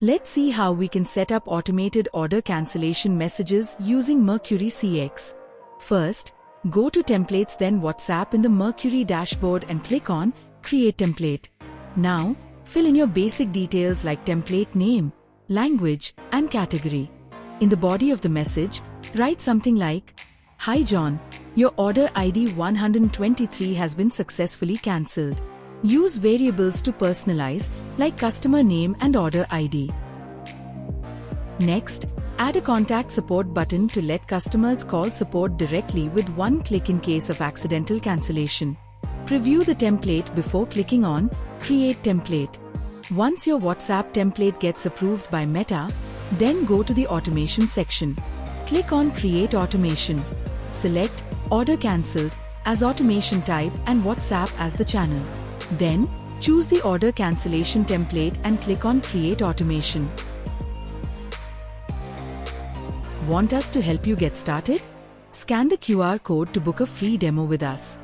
Let's see how we can set up automated order cancellation messages using Mercuri CX. First, go to Templates, then WhatsApp in the Mercuri dashboard and click on Create Template. Now, fill in your basic details like template name, language, and category. In the body of the message, write something like, "Hi John, your order ID 123 has been successfully cancelled." Use variables to personalize, like customer name and order ID. Next, add a contact support button to let customers call support directly with one click in case of accidental cancellation. Preview the template before clicking on Create Template. Once your WhatsApp template gets approved by Meta, then go to the automation section. Click on Create Automation. Select Order Cancelled as automation type and WhatsApp as the channel. Then, choose the order cancellation template and click on Create Automation. Want us to help you get started? Scan the QR code to book a free demo with us.